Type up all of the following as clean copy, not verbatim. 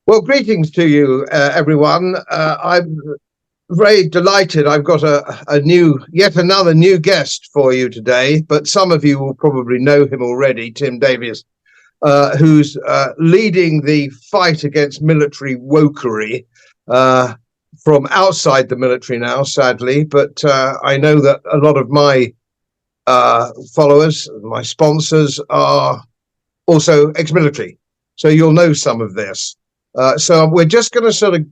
Well, greetings to you, everyone. I'm very delighted. I've got yet another new guest for you today, but some of you will probably know him already, Tim Davious, who's leading the fight against military wokery from outside the military now, sadly. But I know that a lot of my followers, my sponsors, are also ex-military, so you'll know some of this. So we're just going to sort of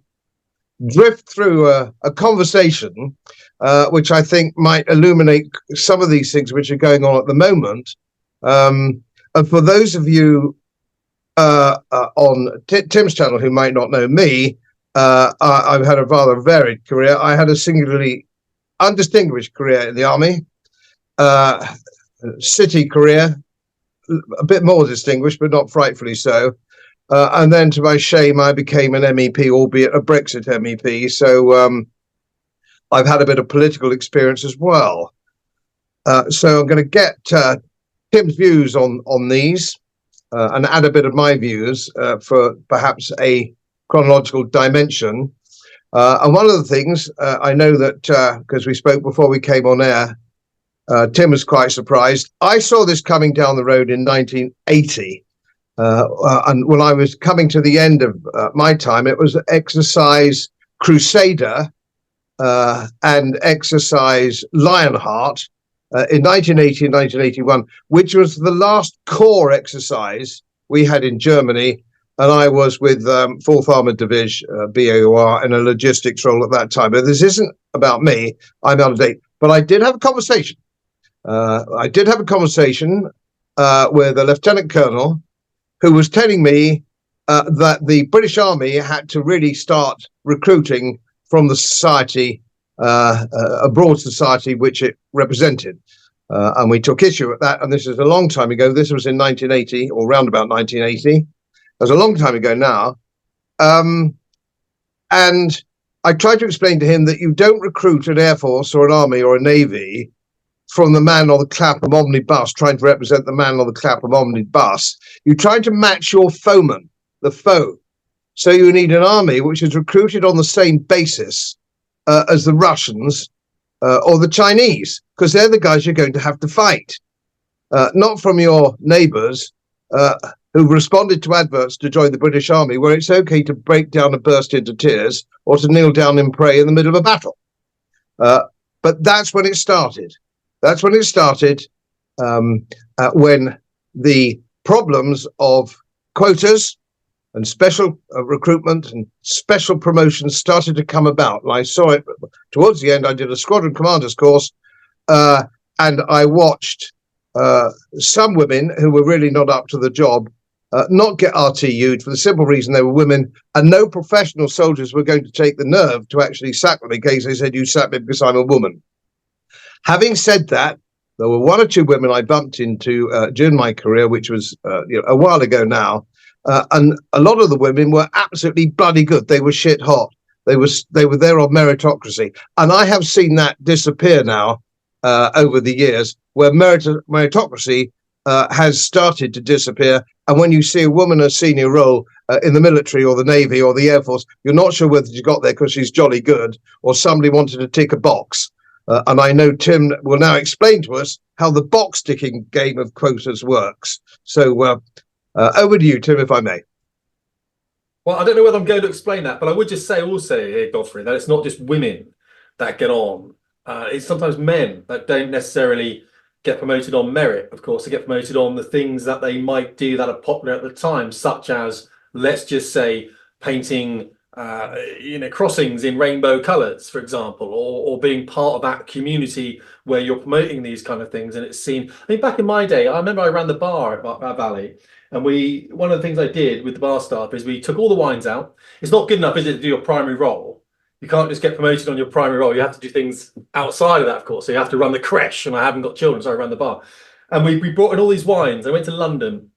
drift through a conversation which I think might illuminate some of these things which are going on at the moment. And for those of you on Tim's channel who might not know me, I've had a rather varied career. I had a singularly undistinguished career in the army, city career, a bit more distinguished, but not frightfully so. And then, to my shame, I became an MEP, albeit a Brexit MEP. So I've had a bit of political experience as well. So I'm going to get Tim's views on these and add a bit of my views for perhaps a chronological dimension. And one of the things I know that, because we spoke before we came on air, Tim was quite surprised. I saw this coming down the road in 1980. And when I was coming to the end of my time, it was Exercise Crusader and Exercise Lionheart in 1980 and 1981, which was the last core exercise we had in Germany. And I was with 4th Armoured Division, BAOR, in a logistics role at that time. But this isn't about me. I'm out of date. But I did have a conversation. With a lieutenant colonel who was telling me that the British Army had to really start recruiting from the society, a broad society which it represented. And we took issue at that. And this is a long time ago. This was in 1980 or round about 1980. It was a long time ago now. And I tried to explain to him that you don't recruit an Air Force or an Army or a Navy from the man on the Clapham omnibus trying to represent the man on the Clapham omnibus. You're trying to match your foeman, the foe. So you need an army which is recruited on the same basis as the Russians or the Chinese, because they're the guys you're going to have to fight, not from your neighbours who responded to adverts to join the British Army, where it's okay to break down and burst into tears or to kneel down and pray in the middle of a battle. But that's when it started. That's when it started, when the problems of quotas and special recruitment and special promotions started to come about. And I saw it towards the end. I did a squadron commander's course, and I watched some women who were really not up to the job not get RTU'd for the simple reason they were women, and no professional soldiers were going to take the nerve to actually sack them in case they said, "You sacked me because I'm a woman." Having said that, there were one or two women I bumped into during my career, which was a while ago now, and a lot of the women were absolutely bloody good. They were shit hot. They were there on meritocracy, and I have seen that disappear now over the years, where meritocracy has started to disappear. And when you see a woman in a senior role in the military or the Navy or the Air Force, you're not sure whether she got there because she's jolly good or somebody wanted to tick a box. And I know Tim will now explain to us how the box ticking game of quotas works. So over to you, Tim, if I may. Well, I don't know whether I'm going to explain that, but I would just say also here, Godfrey, that it's not just women that get on. It's sometimes men that don't necessarily get promoted on merit. Of course, they get promoted on the things that they might do that are popular at the time, such as, let's just say, painting crossings in rainbow colors, for example, or being part of that community where you're promoting these kind of things. And it's seen, I mean, back in my day, I remember I ran the bar at Valley, and one of the things I did with the bar staff is we took all the wines out. It's not good enough, is it, to do your primary role? You can't just get promoted on your primary role. You have to do things outside of that, of course. So you have to run the creche, and I haven't got children, so I ran the bar. And we brought in all these wines. I went to London,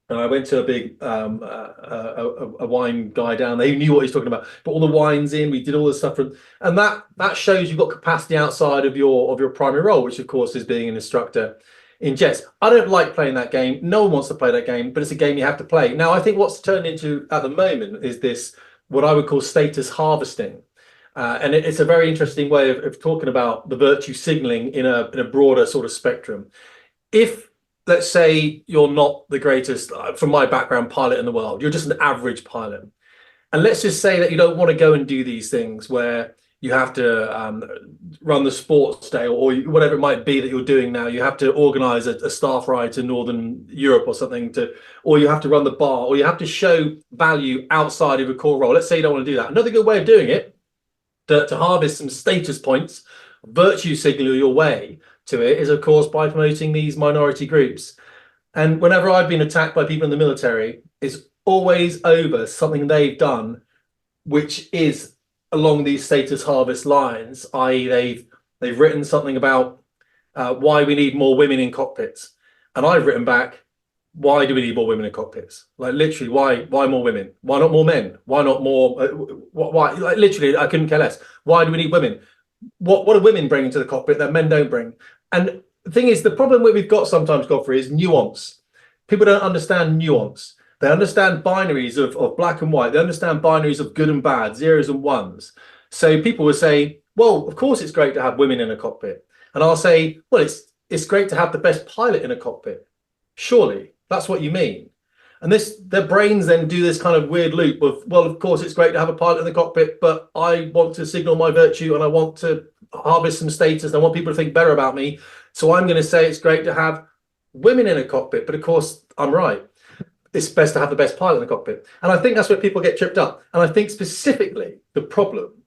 and I went to a big a wine guy down there. He knew what he was talking about. Put all the wines in. We did all this stuff, and that shows you've got capacity outside of your primary role, which of course is being an instructor in jets. I don't like playing that game. No one wants to play that game, but it's a game you have to play. Now, I think what's turned into at the moment is this, what I would call status harvesting. And it's a very interesting way of talking about the virtue signaling in a broader sort of spectrum. If, let's say, you're not the greatest, from my background, pilot in the world, you're just an average pilot. And let's just say that you don't want to go and do these things where you have to run the sports day or whatever it might be that you're doing now. You have to organize a staff ride to Northern Europe or something, or you have to run the bar, or you have to show value outside of a core role. Let's say you don't want to do that. Another good way of doing it, to harvest some status points, virtue signal your way to it, is of course by promoting these minority groups. And whenever I've been attacked by people in the military, it's always over something they've done which is along these status harvest lines, i.e. they've written something about why we need more women in cockpits, and I've written back, why do we need more women in cockpits? Like, literally, why more women? Why not more men? Why not more? Why? Like, literally, I couldn't care less. Why do we need women? What are women bringing to the cockpit that men don't bring? And the thing is, the problem we've got sometimes, Godfrey, is nuance. People don't understand nuance. They understand binaries of black and white. They understand binaries of good and bad, zeros and ones. So people will say, well, of course it's great to have women in a cockpit. And I'll say, well, it's great to have the best pilot in a cockpit. Surely that's what you mean. And their brains then do this kind of weird loop of, well, of course it's great to have a pilot in the cockpit, but I want to signal my virtue and I want to harvest some status and I want people to think better about me. So I'm going to say it's great to have women in a cockpit, but of course I'm right. It's best to have the best pilot in the cockpit. And I think that's where people get tripped up. And I think specifically the problem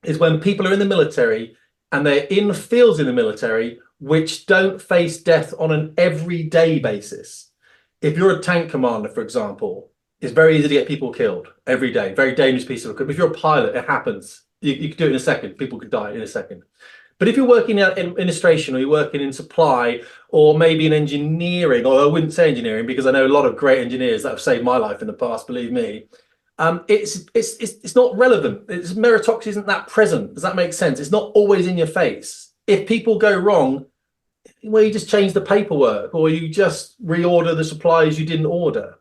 is when people are in the military and they're in fields in the military which don't face death on an everyday basis. If you're a tank commander, for example, it's very easy to get people killed every day. Very dangerous piece of equipment. If you're a pilot, it happens. You could do it in a second. People could die in a second. But if you're working in administration or you're working in supply or maybe in engineering, or I wouldn't say engineering because I know a lot of great engineers that have saved my life in the past, believe me, it's not relevant. Meritocracy isn't that present. Does that make sense? It's not always in your face. If people go wrong, well, you just change the paperwork or you just reorder the supplies you didn't order.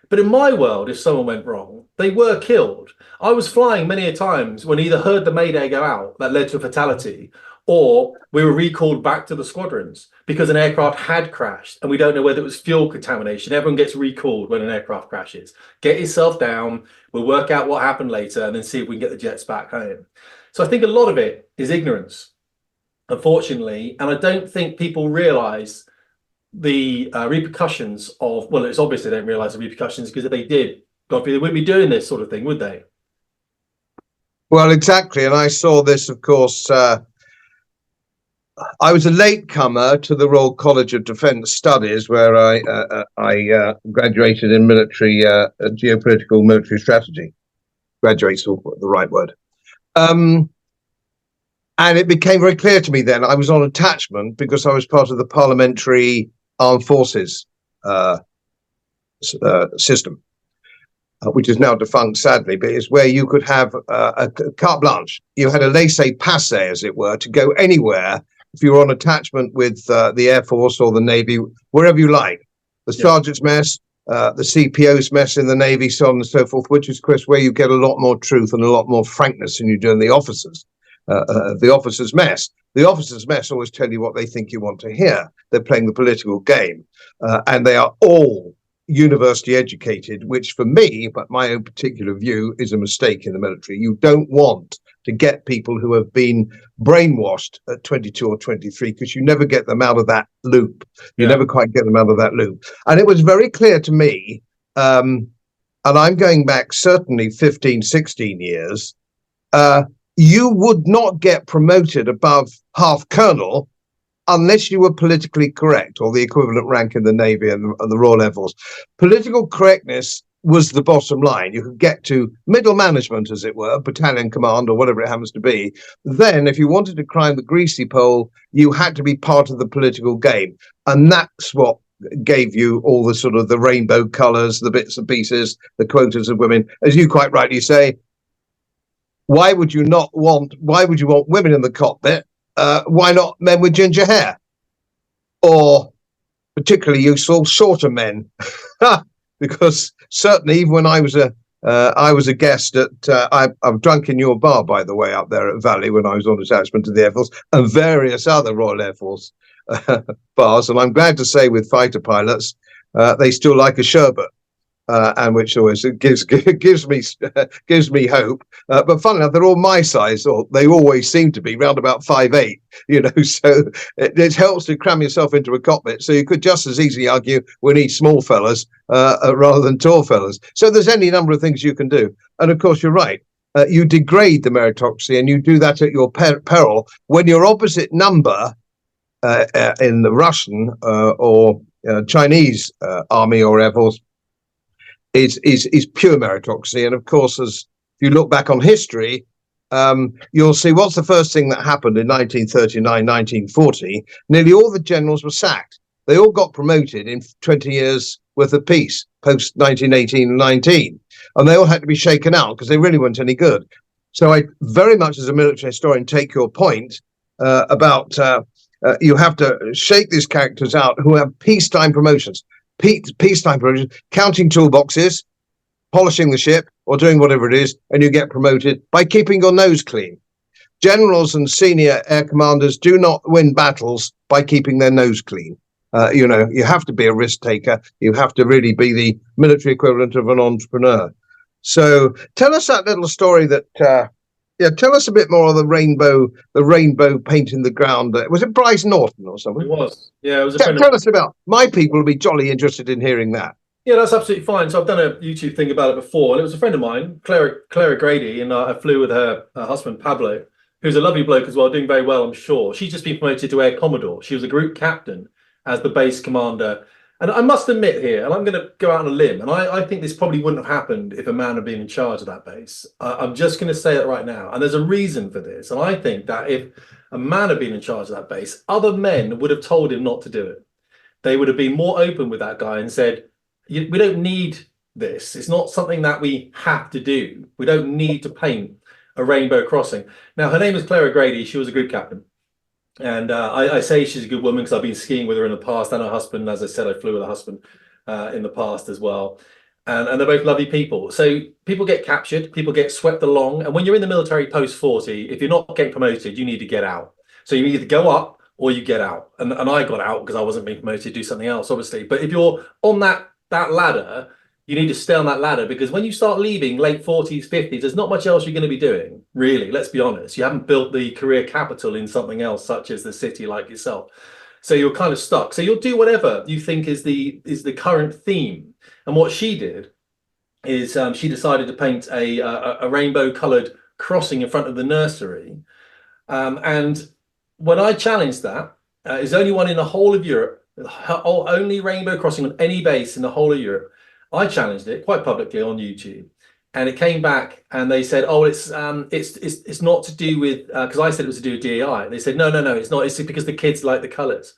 But in my world, if someone went wrong, they were killed. I was flying many a times when either heard the Mayday go out that led to a fatality, or we were recalled back to the squadrons because an aircraft had crashed and we don't know whether it was fuel contamination. Everyone gets recalled when an aircraft crashes. Get yourself down, we'll work out what happened later and then see if we can get the jets back home. So I think a lot of it is ignorance, unfortunately, and I don't think people realise the repercussions of, well, it's obvious they don't realise the repercussions, because if they did, Godfrey, they wouldn't be doing this sort of thing, would they? Well, exactly. And I saw this, of course, I was a latecomer to the Royal College of Defence Studies, where I graduated in military geopolitical military strategy. Graduate's the right word. And it became very clear to me then I was on attachment because I was part of the Parliamentary Armed Forces system, which is now defunct, sadly, but it's where you could have a carte blanche. You had a laissez-passer, as it were, to go anywhere if you were on attachment with the Air Force or the Navy, wherever you like. The Sergeant's Mess, the CPO's mess in the Navy, so on and so forth, which is, of course, where you get a lot more truth and a lot more frankness than you do in the officers. The officers' mess. The officers' mess always tell you what they think you want to hear. They're playing the political game, and they are all university educated, which for me, but my own particular view, is a mistake in the military. You don't want to get people who have been brainwashed at 22 or 23, because you never get them out of that loop. You never quite get them out of that loop. And it was very clear to me, and I'm going back certainly 15, 16 years, you would not get promoted above half colonel unless you were politically correct, or the equivalent rank in the Navy and the Royal Air Force. Political correctness was the bottom line. You could get to middle management, as it were, battalion command or whatever it happens to be. Then, if you wanted to climb the greasy pole, you had to be part of the political game. And that's what gave you all the sort of the rainbow colours, the bits and pieces, the quotas of women. As you quite rightly say, why would you want women in the cockpit? Why not men with ginger hair? Or particularly useful, shorter men, because certainly even when I was a guest at I've drunk in your bar, by the way, up there at Valley when I was on attachment to the Air Force and various other Royal Air Force bars, and I'm glad to say with fighter pilots they still like a sherbet. And which always gives me hope. But funny enough, they're all my size, or they always seem to be, round about 5'8". So it helps to cram yourself into a cockpit. So you could just as easily argue we need small fellas rather than tall fellas. So there's any number of things you can do. And of course, you're right. You degrade the meritocracy, and you do that at your peril when your opposite number in the Russian or Chinese army or air force is pure meritocracy. And of course, as if you look back on history, you'll see what's the first thing that happened in 1939, 1940. Nearly all the generals were sacked. They all got promoted in 20 years worth of peace, post 1918-19, and they all had to be shaken out because they really weren't any good. So I very much, as a military historian, take your point about you have to shake these characters out who have peacetime promotions. Peacetime promotions, counting toolboxes, polishing the ship, or doing whatever it is, and you get promoted by keeping your nose clean. Generals and senior air commanders do not win battles by keeping their nose clean. You have to be a risk taker. You have to really be the military equivalent of an entrepreneur. So tell us that little story that, tell us a bit more of the rainbow painting the ground. Was it Bryce Norton or something? It was. Yeah, it was a Tell us about, my people will be jolly interested in hearing that. Yeah, that's absolutely fine. So I've done a YouTube thing about it before, and it was a friend of mine, Clara Grady, and I flew with her husband, Pablo, who's a lovely bloke as well, doing very well, I'm sure. She's just been promoted to Air Commodore. She was a group captain as the base commander. And I must admit here, and I'm going to go out on a limb, and I think this probably wouldn't have happened if a man had been in charge of that base. I'm just going to say it right now. And there's a reason for this. And I think that if a man had been in charge of that base, other men would have told him not to do it. They would have been more open with that guy and said, we don't need this. It's not something that we have to do. We don't need to paint a rainbow crossing. Now, her name is Clara Grady. She was a group captain. And I say she's a good woman because I've been skiing with her in the past, and her husband. As I said, I flew with her husband in the past as well. And they're both lovely people. So people get captured, people get swept along. And when you're in the military post 40, if you're not getting promoted, you need to get out. So you either go up or you get out. And I got out because I wasn't being promoted to do something else, obviously. But if you're on that ladder, you need to stay on that ladder, because when you start leaving late 40s, 50s, there's not much else you're going to be doing, really. Let's be honest. You haven't built the career capital in something else, such as the city like yourself. So you're kind of stuck. So you'll do whatever you think is the current theme. And what she did is she decided to paint a rainbow coloured crossing in front of the nursery. And when I challenged that, it's the only one in the whole of Europe, only rainbow crossing on any base in the whole of Europe. I challenged it quite publicly on YouTube, and it came back and they said, "Oh, it's not to do with," because I said it was to do with DEI. They said, "No, it's not. It's because the kids like the colours."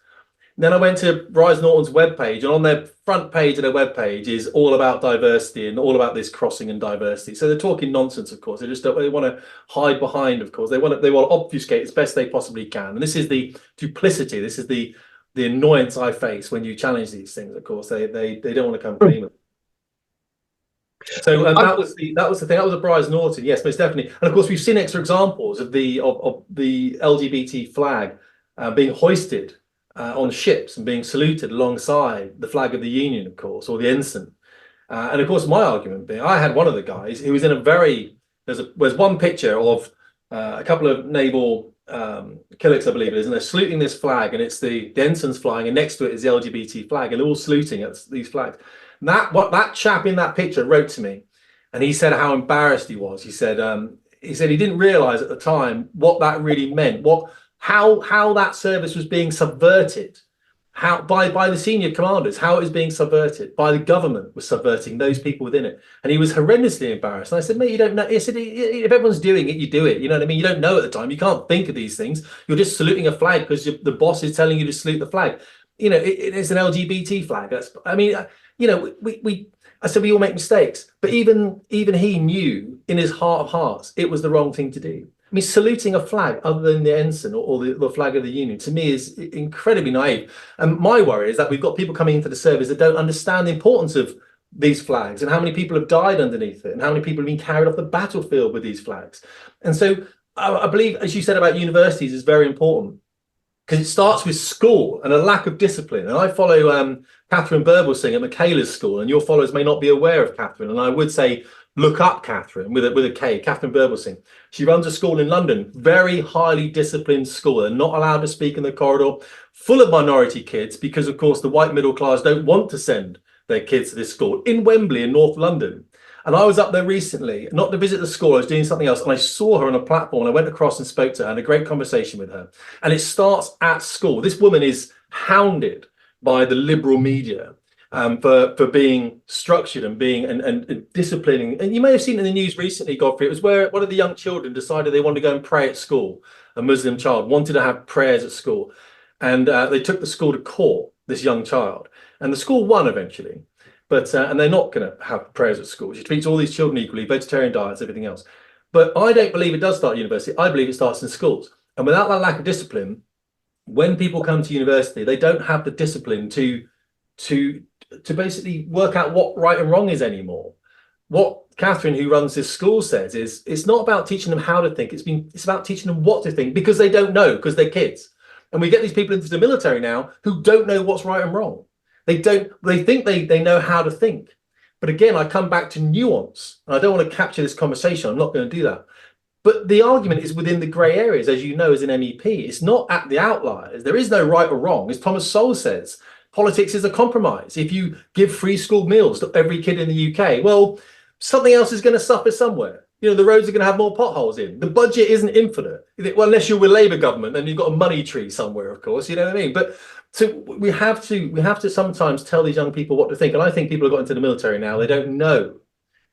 Then I went to Bryce Norton's webpage, and on their front page of their webpage is all about diversity and all about this crossing and diversity. So they're talking nonsense, of course. They want to hide behind, of course. They want to obfuscate as best they possibly can. And this is the duplicity. This is the annoyance I face when you challenge these things. Of course, they don't want to come clean with it. So that was the thing. That was a Bryce Norton, yes, most definitely. And of course, we've seen extra examples of the LGBT flag being hoisted on ships and being saluted alongside the flag of the Union, of course, or the ensign. And of course, my argument being, I had one of the guys who was in a very there's one picture of a couple of naval killers, I believe it is, and they're saluting this flag, and it's the ensign's flying, and next to it is the LGBT flag, and they're all saluting at these flags. That chap in that picture wrote to me, and he said how embarrassed he was. He said he didn't realize at the time what that really meant, how that service was being subverted, how by the senior commanders, how it was being subverted, by the government was subverting those people within it. And he was horrendously embarrassed. And I said, mate, you don't know. He said, if everyone's doing it, you do it. You know what I mean? You don't know at the time. You can't think of these things. You're just saluting a flag because the boss is telling you to salute the flag. You know, it's an LGBT flag. I said we all make mistakes, but even he knew in his heart of hearts it was the wrong thing to do. I mean, saluting a flag other than the ensign or the flag of the Union, to me, is incredibly naive. And my worry is that we've got people coming into the service that don't understand the importance of these flags and how many people have died underneath it and how many people have been carried off the battlefield with these flags. And so I believe, as you said about universities, is very important, because it starts with school and a lack of discipline. And I follow Catherine Burblesing at Michaela's school, and your followers may not be aware of Catherine. And I would say, look up Catherine with a K, Catherine Burblesing. She runs a school in London, very highly disciplined school. They're not allowed to speak in the corridor, full of minority kids, because of course the white middle class don't want to send their kids to this school in Wembley in North London. And I was up there recently, not to visit the school, I was doing something else, and I saw her on a platform, and I went across and spoke to her and had a great conversation with her. And it starts at school. This woman is hounded by the liberal media for being structured and being and disciplining. And you may have seen in the news recently, Godfrey, it was where one of the young children decided they wanted to go and pray at school. A Muslim child wanted to have prayers at school. And they took the school to court, this young child. And the school won eventually. But and they're not going to have prayers at school. She treats all these children equally, vegetarian diets, everything else. But I don't believe it does start at university. I believe it starts in schools. And without that lack of discipline, when people come to university, they don't have the discipline to basically work out what right and wrong is anymore. What Catherine, who runs this school, says is it's not about teaching them how to think. It's about teaching them what to think, because they don't know, because they're kids. And we get these people into the military now who don't know what's right and wrong. They think they know how to think. But again, I come back to nuance. And I don't want to capture this conversation. I'm not going to do that. But the argument is within the grey areas, as you know, as an MEP. It's not at the outliers. There is no right or wrong. As Thomas Sowell says, politics is a compromise. If you give free school meals to every kid in the UK, well, something else is going to suffer somewhere. You know, the roads are going to have more potholes in. The budget isn't infinite. Well, unless you're with Labour government, then you've got a money tree somewhere, of course. You know what I mean? But so we have to sometimes tell these young people what to think. And I think people have got into the military now. They don't know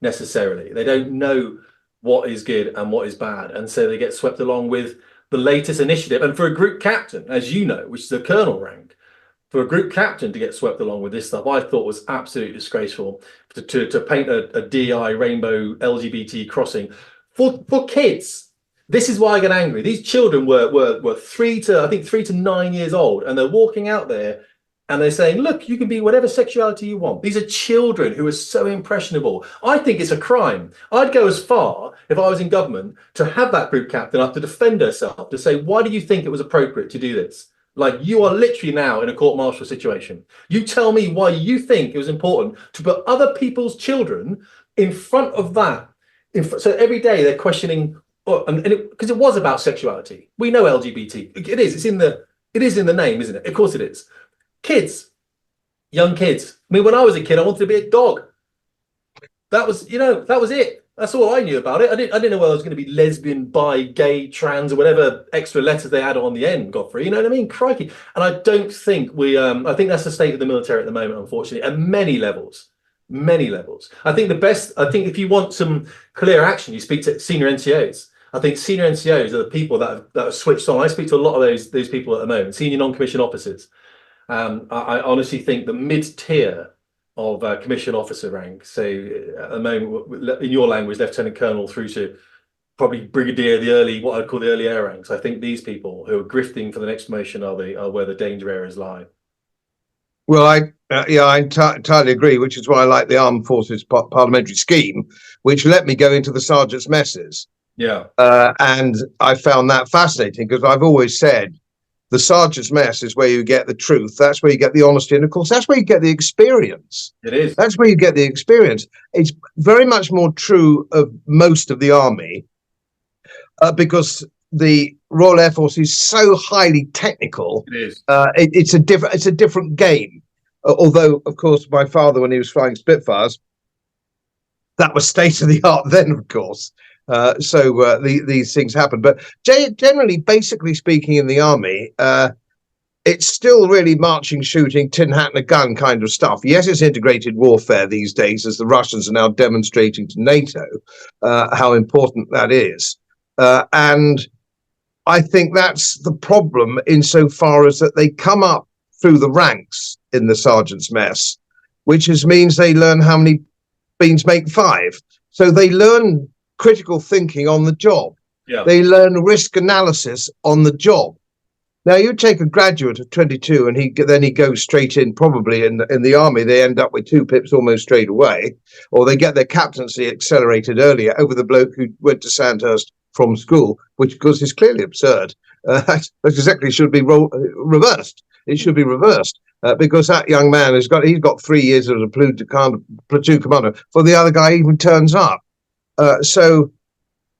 necessarily. They don't know what is good and what is bad. And so they get swept along with the latest initiative. And for a group captain, as you know, which is a colonel rank, for a group captain to get swept along with this stuff, I thought was absolutely disgraceful. To paint a DI rainbow LGBT crossing for kids. This is why I get angry. These children were 3 to 9 years old, and they're walking out there and they're saying, look, you can be whatever sexuality you want. These are children who are so impressionable. I think it's a crime. I'd go as far, if I was in government, to have that group captain up to defend herself, to say, why do you think it was appropriate to do this? Like, you are literally now in a court-martial situation. You tell me why you think it was important to put other people's children in front of that. So every day they're questioning, because it was about sexuality. We know LGBT. It is. It is in the name, isn't it? Of course it is. Kids, young kids. I mean, when I was a kid, I wanted to be a dog. That was it. That's all I knew about it. I didn't know whether I was going to be lesbian, bi, gay, trans, or whatever extra letters they had on the end, Godfrey. You know what I mean? Crikey. And I don't think I think that's the state of the military at the moment, unfortunately, at many levels. Many levels. I think if you want some clear action, you speak to senior NCOs. I think senior NCOs are the people that are switched on. I speak to a lot of those people at the moment, senior non-commissioned officers. I honestly think the mid-tier of commissioned officer rank, so at the moment, in your language, lieutenant colonel through to probably brigadier, what I'd call the early air ranks. I think these people who are grifting for the next promotion are where the danger areas lie. Well, I entirely agree, which is why I like the Armed Forces Parliamentary Scheme, which let me go into the sergeant's messes. Yeah. And I found that fascinating, because I've always said the sergeant's mess is where you get the truth. That's where you get the honesty. And of course, that's where you get the experience. It is. That's where you get the experience. It's very much more true of most of the army, because the Royal Air Force is so highly technical. It is. It's a different game. Although, of course, my father, when he was flying Spitfires, that was state of the art then, of course. So these things happen. But generally, basically speaking, in the army, it's still really marching, shooting, tin hat and a gun kind of stuff. Yes, it's integrated warfare these days, as the Russians are now demonstrating to NATO how important that is. And I think that's the problem, insofar as that they come up through the ranks in the sergeant's mess, which means they learn how many beans make 5. So they learn critical thinking on the job. Yeah. They learn risk analysis on the job. Now, you take a graduate of 22 and he goes straight in, probably in the army, they end up with 2 pips almost straight away, or they get their captaincy accelerated earlier over the bloke who went to Sandhurst from school, which, of course, is clearly absurd. That exactly should be reversed. It should be reversed because that young man he's got 3 years as a platoon commander before the other guy even turns up. So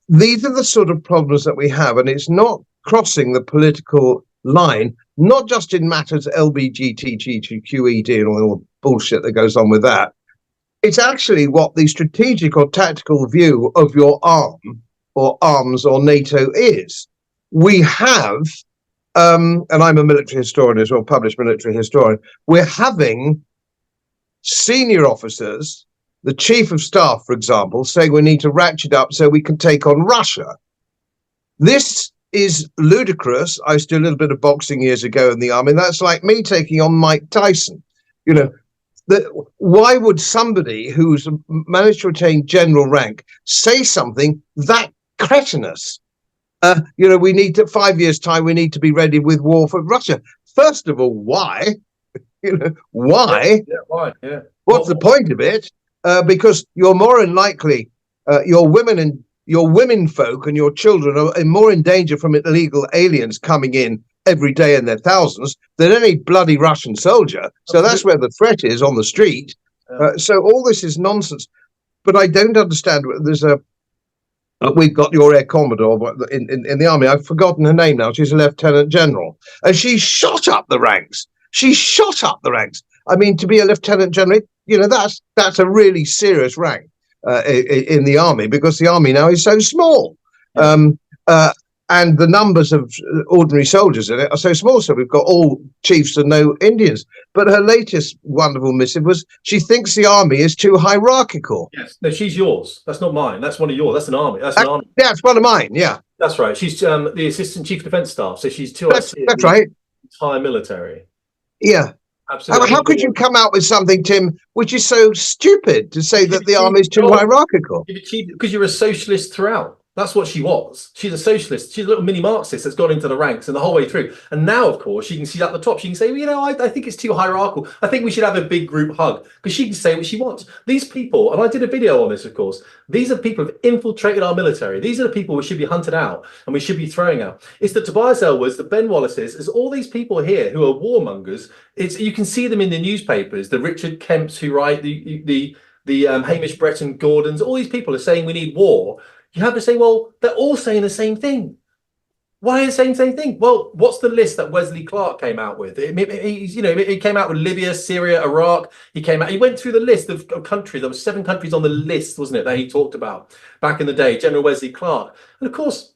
these are the sort of problems that we have, and it's not crossing the political line, not just in matters LBGTQED and all the bullshit that goes on with that. It's actually what the strategic or tactical view of your arm or arms or NATO is. We have, and I'm a military historian as well, published military historian, we're having senior officers, the chief of staff, for example, saying we need to ratchet up so we can take on Russia. This is ludicrous. I used to do a little bit of boxing years ago in the army. That's like me taking on Mike Tyson. You know, why would somebody who's managed to attain general rank say something that cretinous? We need to 5 years' time. We need to be ready with war for Russia. First of all, why? Why? Yeah, why? Yeah. What's the point of it? Because you're more than likely, your women folk and your children are more in danger from illegal aliens coming in every day in their thousands than any bloody Russian soldier. So that's where the threat is, on the street. So all this is nonsense. But I don't understand. We've got your Air Commodore in the army. I've forgotten her name now. She's a lieutenant general, and she shot up the ranks. I mean, to be a lieutenant general, that's a really serious rank in the army, because the army now is so small. And the numbers of ordinary soldiers in it are so small. So we've got all chiefs and no Indians. But her latest wonderful missive was she thinks the army is too hierarchical. Yes. No, she's yours. That's not mine. That's one of yours. That's an army. That's an army. Yeah, it's one of mine. Yeah. That's right. She's the assistant chief of defence staff. So she's That's right. Entire military. Yeah. Absolutely. How could you come out with something, Tim, which is so stupid to say that the army is too hierarchical? Because you're a socialist throughout. That's what she was. She's a socialist. She's a little mini Marxist that's gone into the ranks and the whole way through. And now, of course, she can see at the top. She can say, well, I think it's too hierarchical. I think we should have a big group hug, because she can say what she wants. These people, and I did a video on this, of course, these are people who have infiltrated our military. These are the people we should be hunted out and we should be throwing out. It's the Tobias Ellwoods, the Ben Wallaces, it's all these people here who are warmongers. You can see them in the newspapers, the Richard Kemps who write, the Hamish Breton Gordons, all these people are saying we need war. You have to say, well, they're all saying the same thing. Why are they saying the same thing? Well, what's the list that Wesley Clark came out with? He came out with Libya, Syria, Iraq. He went through the list of countries. There were 7 countries on the list, wasn't it, that he talked about back in the day, General Wesley Clark. And of course,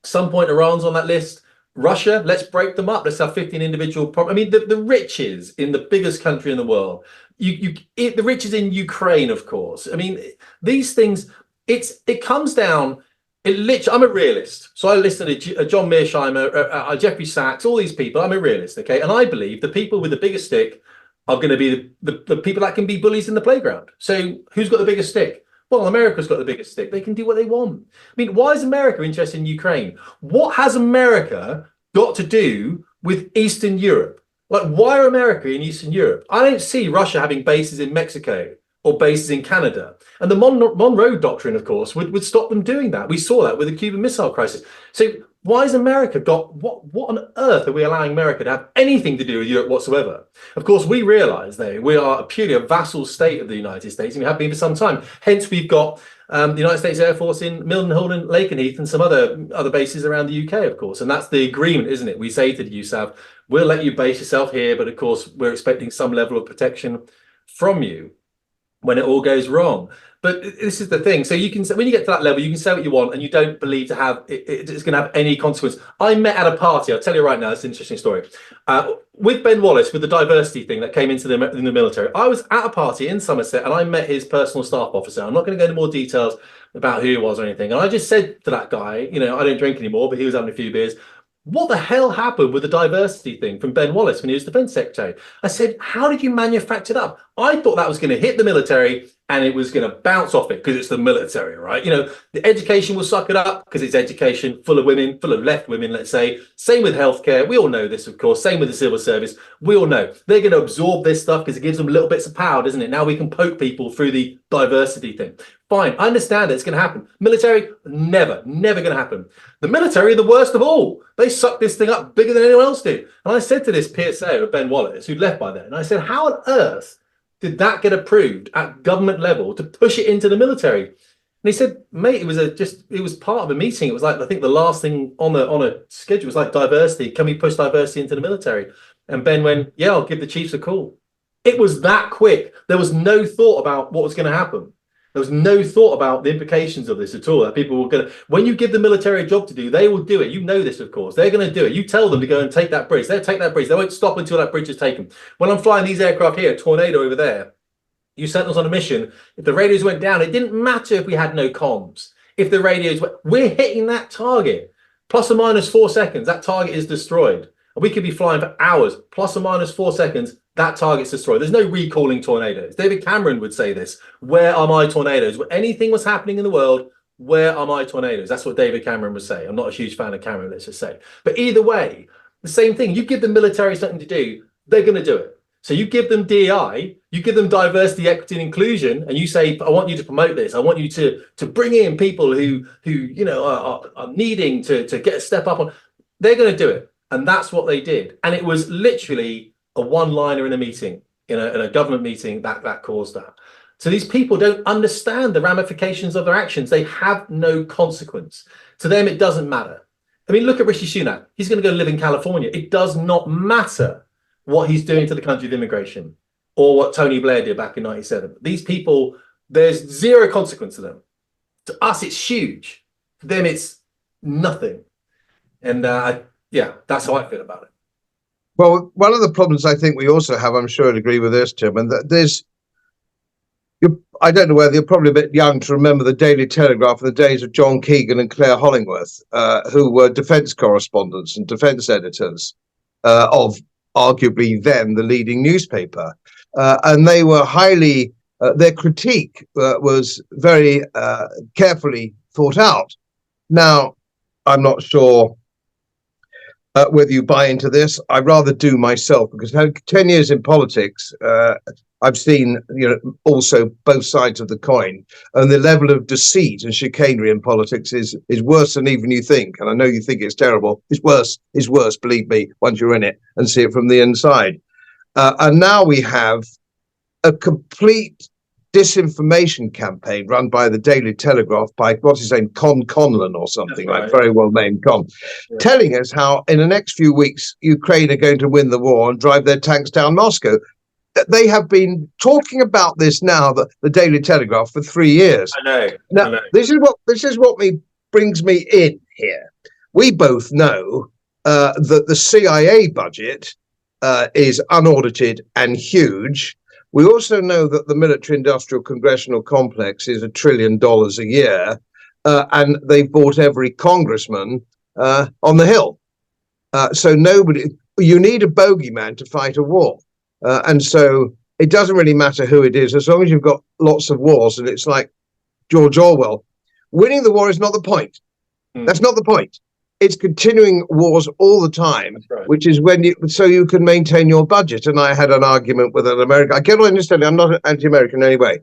some point Iran's on that list. Russia, let's break them up. Let's have 15 individual. I mean, the riches in the biggest country in the world. The riches in Ukraine, of course. I mean, these things. It comes down. I'm a realist, so I listen to John Mearsheimer, Jeffrey Sachs, all these people. I'm a realist, okay, and I believe the people with the biggest stick are going to be the people that can be bullies in the playground. So who's got the biggest stick? Well, America's got the biggest stick. They can do what they want. I mean, why is America interested in Ukraine? What has America got to do with Eastern Europe? Like, why are America in Eastern Europe? I don't see Russia having bases in Mexico or bases in Canada. And the Monroe Doctrine, of course, would stop them doing that. We saw that with the Cuban Missile Crisis. So why has America got, what on earth are we allowing America to have anything to do with Europe whatsoever? Of course, we realise, though, we are purely a vassal state of the United States, and we have been for some time. Hence, we've got the United States Air Force in Mildenhall and Lakenheath and some other bases around the UK, of course. And that's the agreement, isn't it? We say to the USAV, we'll let you base yourself here, but of course, we're expecting some level of protection from you when it all goes wrong. But this is the thing. So you can, when you get to that level, you can say what you want, and you don't believe to have it's going to have any consequence. I met at a party. I'll tell you right now. It's an interesting story. With Ben Wallace, with the diversity thing that came into in the military. I was at a party in Somerset, and I met his personal staff officer. I'm not going to go into more details about who he was or anything. And I just said to that guy, I don't drink anymore, but he was having a few beers. What the hell happened with the diversity thing from Ben Wallace when he was defense secretary? I said, how did you manufacture that? I thought that was going to hit the military and it was going to bounce off it because it's the military, right? The education will suck it up because it's education full of women, full of left women, let's say. Same with healthcare. We all know this, of course. Same with the civil service. We all know they're going to absorb this stuff because it gives them little bits of power, doesn't it? Now we can poke people through the diversity thing. Fine, I understand that it's going to happen. Military, never going to happen. The military are the worst of all. They suck this thing up bigger than anyone else did. And I said to this PSA of Ben Wallace, who'd left by then, and I said, how on earth did that get approved at government level to push it into the military? And he said, mate, it was part of a meeting. It was like, I think the last thing on a schedule was like diversity. Can we push diversity into the military? And Ben went, yeah, I'll give the chiefs a call. It was that quick. There was no thought about what was going to happen. There was no thought about the implications of this at all. That people were going to, when you give the military a job to do, they will do it. You know this, of course. They're going to do it. You tell them to go and take that bridge. They'll take that bridge. They won't stop until that bridge is taken. When I'm flying these aircraft here, Tornado over there, you sent us on a mission. If the radios went down, it didn't matter if we had no comms. If the radios went, we're hitting that target. Plus or minus 4 seconds, that target is destroyed. And we could be flying for hours. Plus or minus 4 seconds, that target's destroyed. There's no recalling tornadoes. David Cameron would say this. Where are my tornadoes? When anything was happening in the world, where are my tornadoes? That's what David Cameron would say. I'm not a huge fan of Cameron, let's just say. But either way, the same thing. You give the military something to do, they're going to do it. So you give them DEI, you give them diversity, equity, and inclusion, and you say, I want you to promote this. I want you to bring in people who are needing to get a step up on. They're going to do it. And that's what they did. And it was literally a one-liner in a meeting, in a government meeting that caused that. So these people don't understand the ramifications of their actions. They have no consequence. To them, it doesn't matter. I mean, look at Rishi Sunak. He's going to go live in California. It does not matter what he's doing to the country of immigration or what Tony Blair did back in 97. These people, there's zero consequence to them. To us, it's huge. For them, it's nothing. And yeah, that's how I feel about it. Well, one of the problems I think we also have, I'm sure I'd agree with this, Tim, and that I don't know whether you're probably a bit young to remember the Daily Telegraph in the days of John Keegan and Claire Hollingworth, who were defence correspondents and defence editors of arguably then the leading newspaper. And they were their critique was very carefully thought out. Now, I'm not sure whether you buy into this. I rather do myself, because having 10 years in politics, I've seen, also both sides of the coin, and the level of deceit and chicanery in politics is worse than even you think. And I know you think it's terrible. It's worse, believe me, once you're in it and see it from the inside. And now we have a complete disinformation campaign run by the Daily Telegraph by, what's his name, Conlon or something, right, like very well named Con, yeah, telling us how in the next few weeks Ukraine are going to win the war and drive their tanks down Moscow. They have been talking about this now, the Daily Telegraph, for 3 years. I know. Now, I know. This is what brings me in here. We both know that the CIA budget is unaudited and huge. We also know that the military-industrial congressional complex is $1 trillion a year, and they've bought every congressman on the Hill. So you need a bogeyman to fight a war. And so it doesn't really matter who it is, as long as you've got lots of wars. And it's like George Orwell, winning the war is not the point. That's not the point. It's continuing wars all the time, right, which is so you can maintain your budget. And I had an argument with an American. I cannot understand. I'm not anti-American in any way.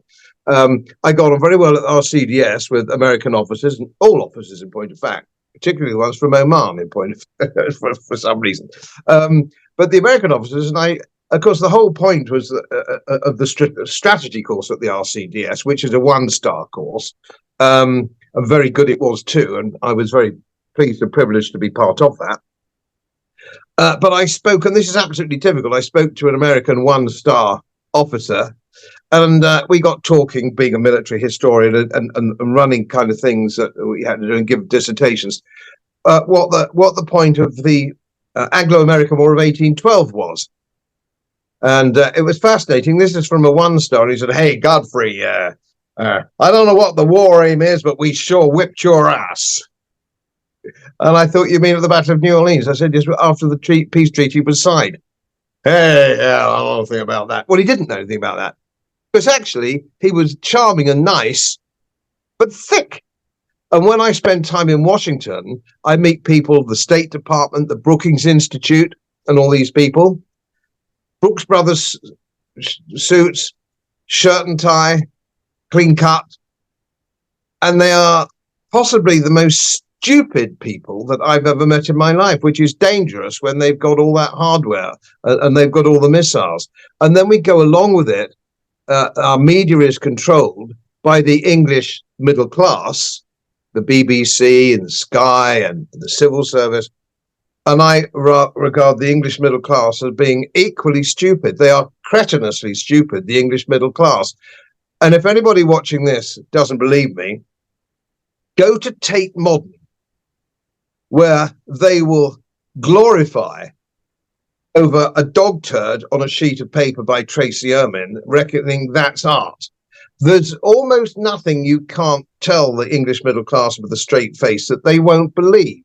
I got on very well at RCDS with American officers, and all officers in point of fact, particularly the ones from Oman in point of for some reason. But the American officers, and of course, the whole point was of the strategy course at the RCDS, which is a 1-star course. And very good it was too, and I was very pleased and privileged to be part of that. But I spoke, and this is absolutely typical, I spoke to an American 1-star officer, and we got talking, being a military historian and running kind of things that we had to do and give dissertations, what the point of the Anglo-American War of 1812 was. And it was fascinating. This is from a 1-star. He said, "Hey, Godfrey, I don't know what the war aim is, but we sure whipped your ass." And I thought, you mean at the Battle of New Orleans? I said, just after the peace treaty was signed. Hey, yeah, I don't know anything about that. Well, he didn't know anything about that. because actually he was charming and nice, but thick. And when I spend time in Washington, I meet people, the State Department, the Brookings Institute, and all these people. Brooks Brothers suits, shirt and tie, clean cut. And they are possibly the most stupid people that I've ever met in my life, which is dangerous when they've got all that hardware and they've got all the missiles. And then we go along with it. Our media is controlled by the English middle class, the BBC and Sky and the civil service. And I regard the English middle class as being equally stupid. They are cretinously stupid, the English middle class. And if anybody watching this doesn't believe me, go to Tate Modern, where they will glorify over a dog turd on a sheet of paper by Tracy Emin, reckoning that's art. There's almost nothing you can't tell the English middle class with a straight face that they won't believe.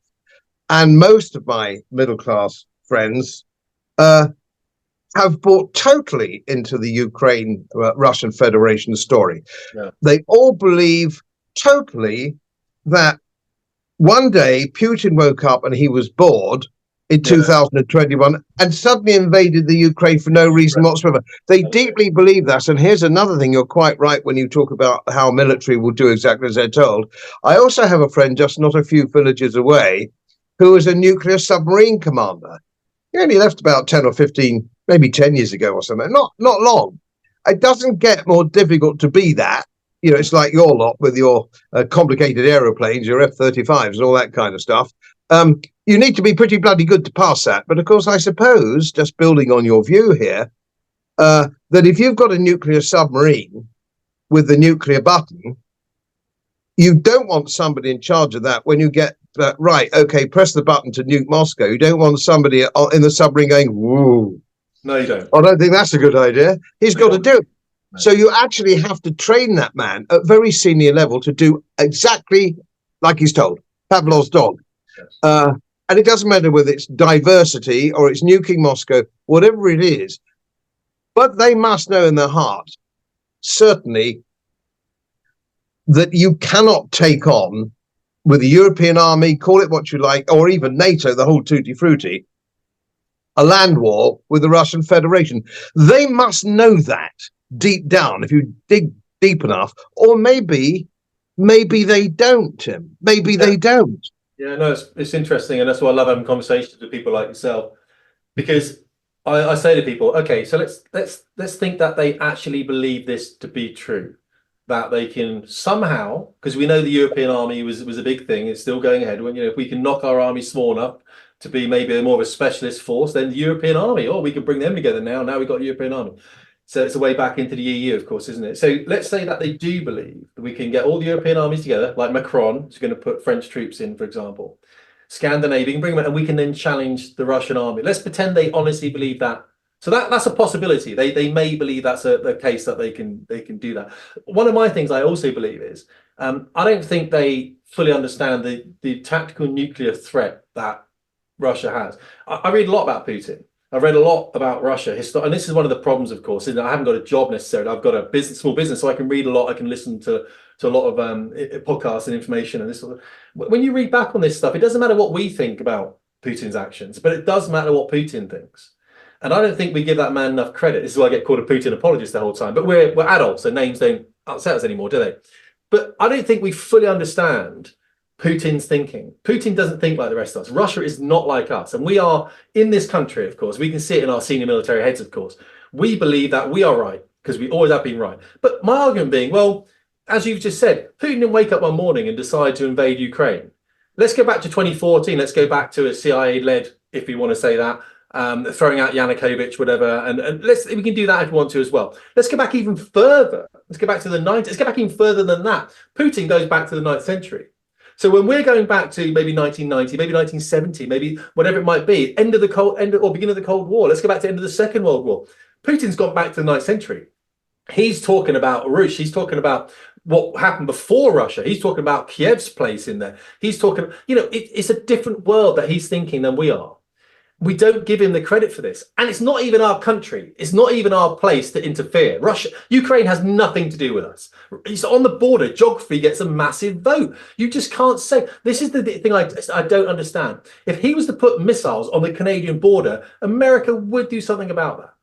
And most of my middle class friends have bought totally into the Ukraine Russian Federation story. Yeah. They all believe totally that one day Putin woke up and he was bored in 2021 and suddenly invaded the Ukraine for no reason whatsoever. They deeply believe that. And here's another thing, you're quite right when you talk about how military will do exactly as they're told. I also have a friend just not a few villages away who was a nuclear submarine commander. He only left about 10 or 15, maybe 10 years ago or something. Not long. It doesn't get more difficult to be that. You know, it's like your lot with your complicated aeroplanes, your F-35s and all that kind of stuff. You need to be pretty bloody good to pass that. But of course, I suppose, just building on your view here, that if you've got a nuclear submarine with the nuclear button, you don't want somebody in charge of that when you get right, okay, press the button to nuke Moscow. You don't want somebody in the submarine going, woo. No, you don't. I don't think that's a good idea. He's got to do it. No. So you actually have to train that man at very senior level to do exactly like he's told. Pavlov's dog. Yes. And it doesn't matter whether it's diversity or it's nuking Moscow, whatever it is. But they must know in their heart, certainly, that you cannot take on with the European army, call it what you like, or even NATO, the whole tutti frutti, a land war with the Russian Federation. They must know that deep down, if you dig deep enough, or maybe they don't, Tim. Maybe they don't. Yeah, no, it's interesting, and that's why I love having conversations with people like yourself, because I say to people, okay, so let's think that they actually believe this to be true, that they can somehow, because we know the European army was a big thing, it's still going ahead. When, you know, if we can knock our army small enough to be maybe more of a specialist force, then the European army, we can bring them together now. Now we've got the European army. So it's a way back into the EU, of course, isn't it? So let's say that they do believe that we can get all the European armies together, like Macron is going to put French troops in, for example, Scandinavia, bring them, and we can then challenge the Russian army. Let's pretend they honestly believe that. So that's a possibility. They may believe that's a case that they can do that. One of my things I also believe is I don't think they fully understand the tactical nuclear threat that Russia has. I read a lot about Putin. I've read a lot about Russia, and this is one of the problems, of course, isn't it? I haven't got a job necessarily. I've got a small business, so I can read a lot. I can listen to a lot of podcasts and information. And this sort of, when you read back on this stuff, it doesn't matter what we think about Putin's actions, but it does matter what Putin thinks. And I don't think we give that man enough credit. This is why I get called a Putin apologist the whole time. But we're adults, so names don't upset us anymore, do they? But I don't think we fully understand Putin's thinking. Putin doesn't think like the rest of us. Russia is not like us. And we are in this country, of course. We can see it in our senior military heads, of course. We believe that we are right because we always have been right. But my argument being, well, as you've just said, Putin didn't wake up one morning and decide to invade Ukraine. Let's go back to 2014. Let's go back to a CIA-led, if we want to say that, throwing out Yanukovych, whatever. And we can do that if we want to as well. Let's go back even further. Let's go back to the 90s. Let's go back even further than that. Putin goes back to the 9th century. So when we're going back to maybe 1990, maybe 1970, maybe whatever it might be, beginning of the Cold War, let's go back to the end of the Second World War. Putin's gone back to the 9th century. He's talking about Rush. He's talking about what happened before Russia. He's talking about Kiev's place in there. He's talking, it's a different world that he's thinking than we are. we don't give him the credit for this. And it's not even our country. It's not even our place to interfere. Ukraine has nothing to do with us. It's on the border. Geography gets a massive vote. You just can't say. This is the thing I don't understand. If he was to put missiles on the Canadian border, America would do something about that.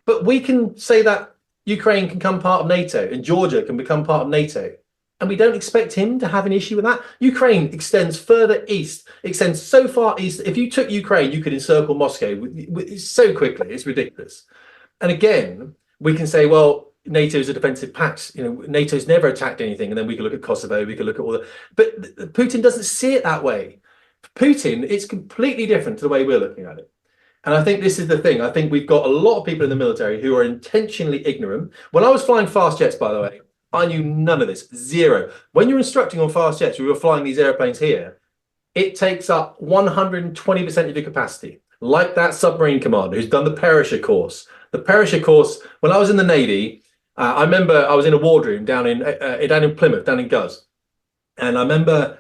But we can say that Ukraine can become part of NATO and Georgia can become part of NATO. And we don't expect him to have an issue with that. Ukraine extends further east, extends so far east. If you took Ukraine, you could encircle Moscow so quickly. It's ridiculous. And again, we can say, well, NATO is a defensive pact. NATO's never attacked anything. And then we can look at Kosovo. We can look at all the. But Putin doesn't see it that way. For Putin, it's completely different to the way we're looking at it. And I think this is the thing. I think we've got a lot of people in the military who are intentionally ignorant. When I was flying fast jets, by the way, I knew none of this, zero. When you're instructing on fast jets, we were flying these airplanes here, it takes up 120% of your capacity. Like that submarine commander who's done the Perisher course. The Perisher course, when I was in the Navy, I remember I was in a wardroom down in Plymouth, down in Guz. And I remember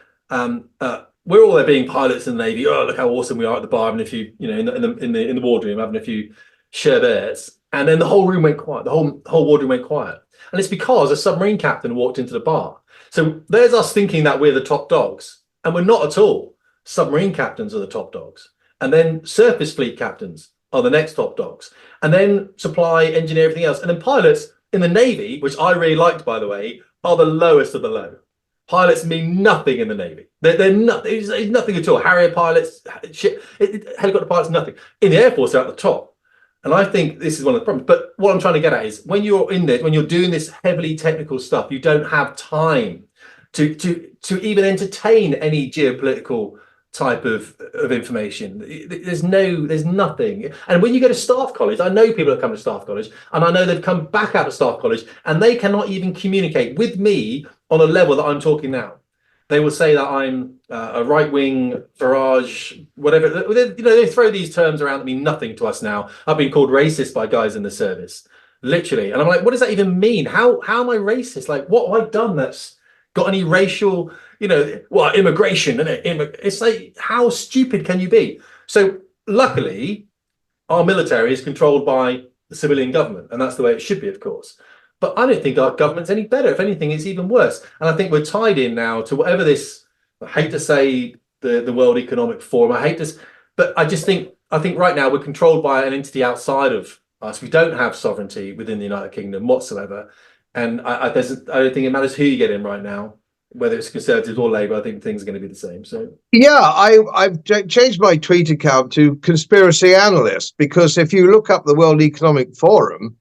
we're all there being pilots in the Navy. Oh, look how awesome we are at the bar, having a few, in the wardroom, having a few sherbets. And then the whole room went quiet. The whole wardroom went quiet. And it's because a submarine captain walked into the bar. So there's us thinking that we're the top dogs. And we're not at all. Submarine captains are the top dogs. And then surface fleet captains are the next top dogs. And then supply, engineer, everything else. And then pilots in the Navy, which I really liked, by the way, are the lowest of the low. Pilots mean nothing in the Navy. They're nothing. It's nothing at all. Harrier pilots, helicopter pilots, nothing. In the Air Force, they're at the top. And I think this is one of the problems. But what I'm trying to get at is when you're in there, when you're doing this heavily technical stuff, you don't have time to even entertain any geopolitical type of information. There's nothing. And when you go to staff college, I know people have come to staff college, and I know they've come back out of staff college, and they cannot even communicate with me on a level that I'm talking now. They will say that I'm a right-wing Farage, whatever. They throw these terms around that mean nothing to us now. I've been called racist by guys in the service, literally. And I'm like, what does that even mean? How am I racist? Like, what have I done that's got any racial, immigration? It's like, how stupid can you be? So luckily, our military is controlled by the civilian government, and that's the way it should be, of course. But I don't think our government's any better. If anything, it's even worse. And I think we're tied in now to whatever this, I hate to say the World Economic Forum, I hate this, but I think right now we're controlled by an entity outside of us. We don't have sovereignty within the United Kingdom whatsoever. And I don't think it matters who you get in right now, whether it's Conservatives or Labour. I think things are going to be the same. So yeah, I've changed my tweet account to conspiracy analyst, because if you look up the World Economic Forum,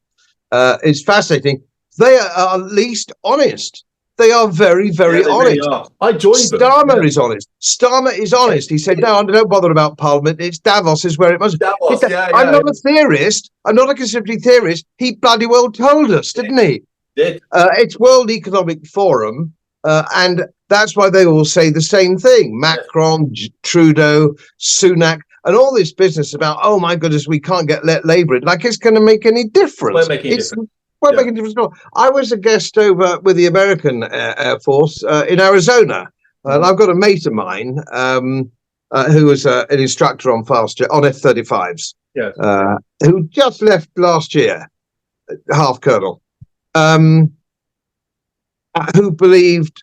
it's fascinating. They are at least honest. They are very, very honest. Really are. I joined them. Starmer is honest. Starmer is honest. He said, no, don't bother about Parliament. It's Davos is where it must. Davos, I'm not a theorist. I'm not a conspiracy theorist. He bloody well told us, didn't he? Did. It's World Economic Forum, and that's why they all say the same thing. Macron, Trudeau, Sunak, and all this business about, oh my goodness, we can't let Labour in. Like it's going to make any difference. Won't make any difference. Won't make any difference at all. I was a guest over with the American Air Force in Arizona, and I've got a mate of mine who was an instructor on on F-35s, who just left last year, half colonel, who believed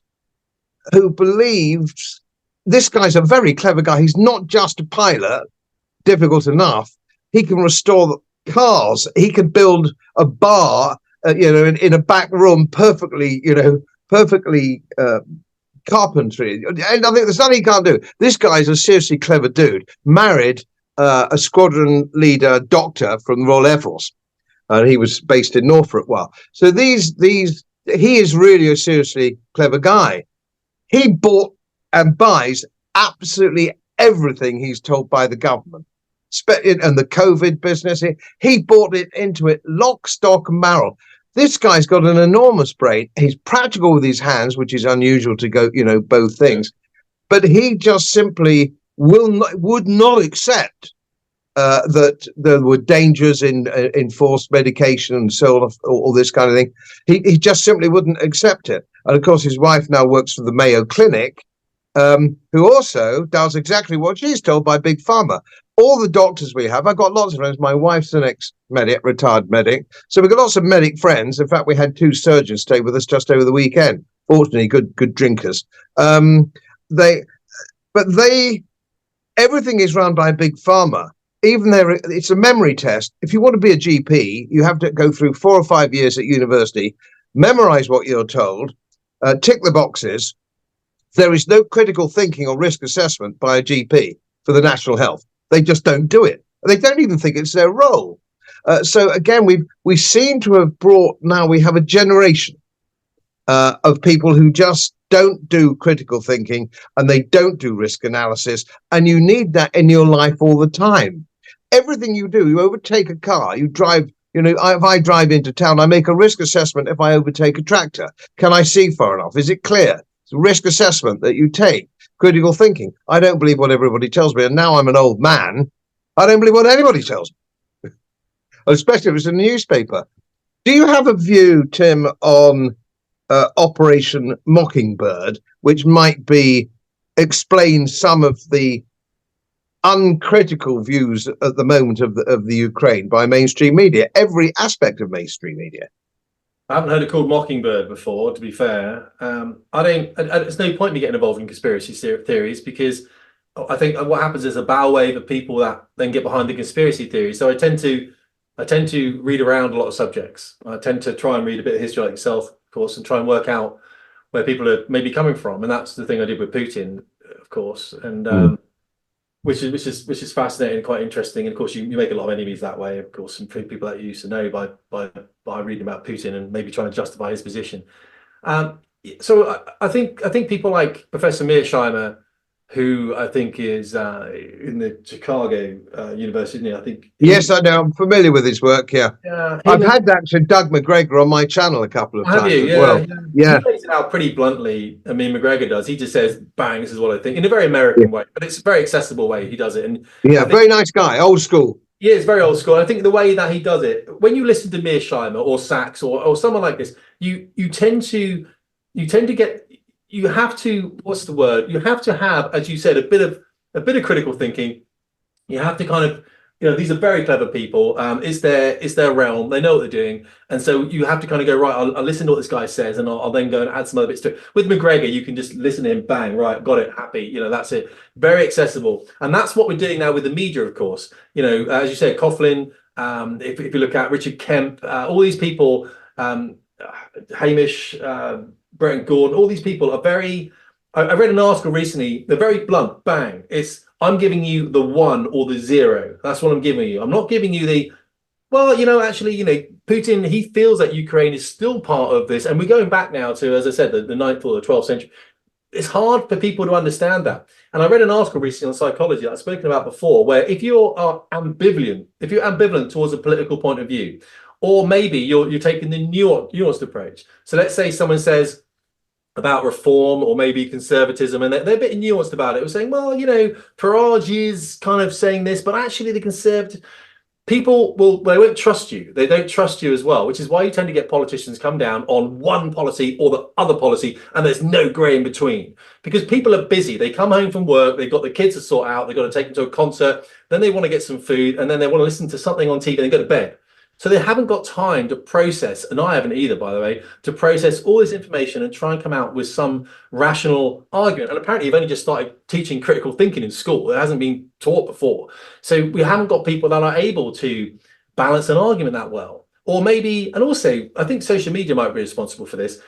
this guy's a very clever guy. He's not just a pilot, difficult enough. He can restore cars. He can build a bar, in a back room, perfectly carpentry. And I think there's nothing he can't do. This guy's a seriously clever dude. Married a squadron leader doctor from the Royal Air Force, and he was based in Norfolk for a while. So he is really a seriously clever guy. He bought and buys absolutely everything he's told by the government. And the COVID business, he bought it into it lock, stock, and barrel. This guy's got an enormous brain. He's practical with his hands, which is unusual to go, both things. But he just simply would not accept that there were dangers in forced medication and so on, all this kind of thing. He just simply wouldn't accept it. And of course, his wife now works for the Mayo Clinic, who also does exactly what she's told by Big Pharma. all the doctors we have. I've got lots of friends. My wife's an ex-medic, retired medic. So we've got lots of medic friends. In fact, we had 2 surgeons stay with us just over the weekend. Fortunately, good drinkers. They everything is run by Big Pharma. Even there, it's a memory test. If you want to be a GP, you have to go through 4 or 5 years at university, memorize what you're told, tick the boxes. There is no critical thinking or risk assessment by a GP for the national health. They just don't do it. They don't even think it's their role. So again, we seem to have we have a generation of people who just don't do critical thinking, and they don't do risk analysis, and you need that in your life all the time. Everything you do, you overtake a car, you drive, if I drive into town, I make a risk assessment. If I overtake a tractor, can I see far enough? Is it clear? It's a risk assessment that you take. Critical thinking. I don't believe what everybody tells me, and now I'm an old man, I don't believe what anybody tells me, especially if it's in the newspaper. Do you have a view, Tim, on Operation Mockingbird, which might explain some of the uncritical views at the moment of the Ukraine by mainstream media, every aspect of mainstream media? I haven't heard it called Mockingbird before, to be fair. There's no point in me getting involved in conspiracy theories, because I think what happens is a bow wave of people that then get behind the conspiracy theory. So I tend to read around a lot of subjects. I tend to try and read a bit of history like yourself, of course, and try and work out where people are maybe coming from. And that's the thing I did with Putin, of course, and which is fascinating and quite interesting. And of course, you make a lot of enemies that way, of course, and people that you used to know by reading about Putin and maybe trying to justify his position. So I think people like Professor Mearsheimer, who I think is in the Chicago University, I think. Yes, I know. I'm familiar with his work. Yeah, I've had that to Doug McGregor on my channel a couple of times as well. Yeah. He lays it out pretty bluntly. I mean, McGregor does. He just says, "Bang! This is what I think," in a very American way, but it's a very accessible way he does it. And very nice guy, old school. Yeah, it's very old school. I think the way that he does it, when you listen to Mearsheimer or Sachs or someone like this, you tend to get. You have to, what's the word? You have to have, as you said, a bit of critical thinking. You have to kind of, these are very clever people. It's their realm. They know what they're doing, and so you have to kind of go, right, I'll listen to what this guy says, and I'll then go and add some other bits to it. With McGregor, you can just listen to him, bang, right, got it, happy. That's it. Very accessible, and that's what we're doing now with the media, of course. As you said, Coughlin. If you look at Richard Kemp, all these people, Hamish. Brett Gordon, all these people are very. I read an article recently. They're very blunt. Bang! I'm giving you the 1 or the 0. That's what I'm giving you. I'm not giving you the. Well, Putin. He feels that Ukraine is still part of this, and we're going back now to, as I said, the 9th or the 12th century. It's hard for people to understand that. And I read an article recently on psychology that I've spoken about before, where if you are ambivalent towards a political point of view, or maybe you're taking the nuanced approach. So let's say someone says about reform or maybe conservatism, and they're a bit nuanced about it. We're saying, well, Farage is kind of saying this, but actually the conservative people they won't trust you. They don't trust you as well, which is why you tend to get politicians come down on one policy or the other policy, and there's no grey in between, because people are busy. They come home from work, they've got the kids to sort out, they've got to take them to a concert, then they want to get some food, and then they want to listen to something on TV, and they go to bed. So they haven't got time to process, and I haven't either, by the way, to process all this information and try and come out with some rational argument. And apparently you've only just started teaching critical thinking in school. It hasn't been taught before. So we haven't got people that are able to balance an argument that well. Or maybe, and also, I think social media might be responsible for this.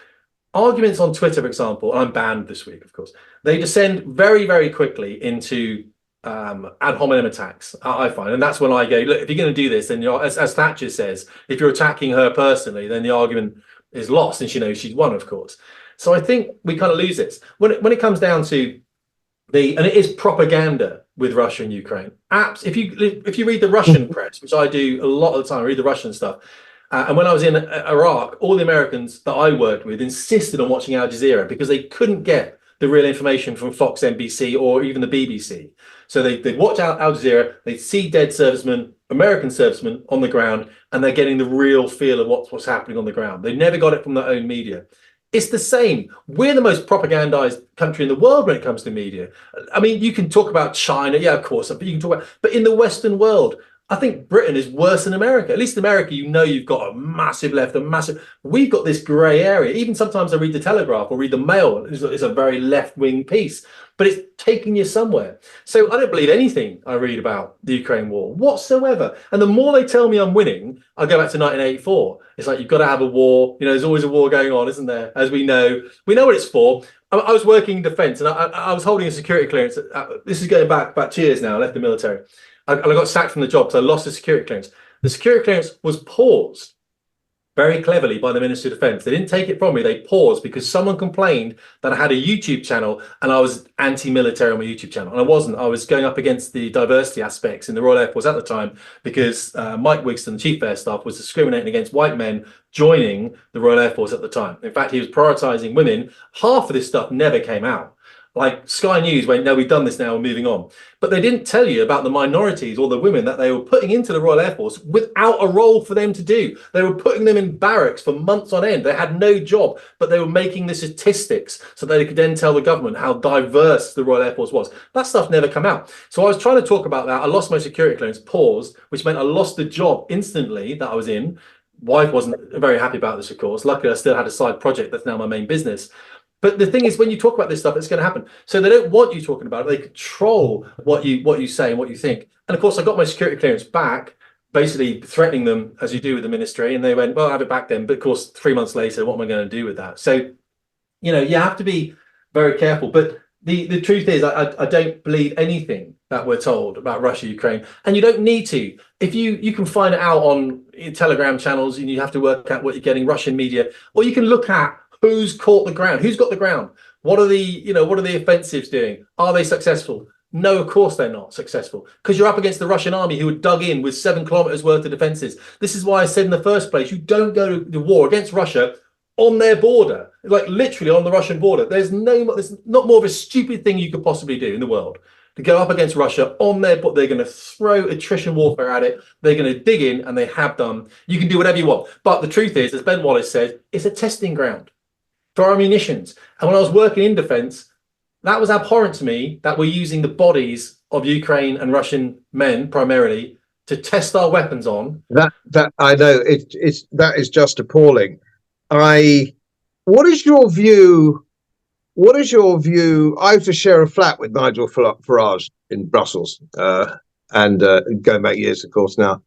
Arguments on Twitter, for example, and I'm banned this week, of course, they descend very, very quickly into ad hominem attacks, I find. And that's when I go, look, if you're going to do this, then as Thatcher says, if you're attacking her personally, then the argument is lost, and she knows she's won, of course. So I think we kind of lose this when it comes down to and it is propaganda with Russia and Ukraine. If you read the Russian press, which I do a lot of the time, I read the Russian stuff. And when I was in Iraq, all the Americans that I worked with insisted on watching Al Jazeera because they couldn't get the real information from Fox, NBC, or even the BBC. So they'd watch Al Jazeera, they'd see dead servicemen, American servicemen on the ground, and they're getting the real feel of what's happening on the ground. They never got it from their own media. It's the same. We're the most propagandized country in the world when it comes to media. I mean, you can talk about China, yeah, of course, but you can talk about, but in the Western world, I think Britain is worse than America. At least in America, you know, you've got a massive left, a massive. We've got this grey area. Even sometimes I read the Telegraph or read the Mail. It's a very left-wing piece, but it's taking you somewhere. So I don't believe anything I read about the Ukraine war whatsoever. And the more they tell me I'm winning, I go back to 1984. It's like, you've got to have a war. You know, there's always a war going on, isn't there? As we know what it's for. I was working in defence, and I was holding a security clearance. This is going back about 2 years now. I left the military. I got sacked from the job because I lost the security clearance. The security clearance was paused very cleverly by the Ministry of Defence. They didn't take it from me. They paused because someone complained that I had a YouTube channel and I was anti-military on my YouTube channel. And I wasn't. I was going up against the diversity aspects in the Royal Air Force at the time because Mike Wigston, the Chief Air Staff, was discriminating against white men joining the Royal Air Force at the time. In fact, he was prioritising women. Half of this stuff never came out. Like Sky News went, no, we've done this now, we're moving on. But they didn't tell you about the minorities or the women that they were putting into the Royal Air Force without a role for them to do. They were putting them in barracks for months on end. They had no job, but they were making the statistics so they could then tell the government how diverse the Royal Air Force was. That stuff never come out. So I was trying to talk about that. I lost my security clearance, paused, which meant I lost the job instantly that I was in. Wife wasn't very happy about this, of course. Luckily, I still had a side project that's now my main business. But the thing is, when you talk about this stuff, it's going to happen. So they don't want you talking about it. They control what you say and what you think. And of course, I got my security clearance back, basically threatening them, as you do with the ministry. And they went, well, I'll have it back then. But of course, 3 months later, what am I going to do with that? So, you know, you have to be very careful. But the truth is, I don't believe anything that we're told about Russia, Ukraine. And you don't need to. If you can find it out on Telegram channels, and you have to work out what you're getting, Russian media, or you can look at who's caught the ground, who's got the ground, what are the offensives doing? Are they successful? No, of course they're not successful, because you're up against the Russian army who are dug in with 7 kilometers worth of defenses. This is why I said in the first place, you don't go to the war against Russia on their border, like literally on the There's not more of a stupid thing you could possibly do in the world to go up against Russia on their border. They're going to throw attrition warfare at it. They're going to dig in, and they have done. You can do whatever you want. But the truth is, as Ben Wallace said, it's a testing ground for our munitions. And when I was working in defense, that was abhorrent to me, that we're using the bodies of Ukraine and Russian men primarily to test our weapons on. That I know, that is just appalling. What is your view? I used to share a flat with Nigel Farage in Brussels, and going back years, of course, now.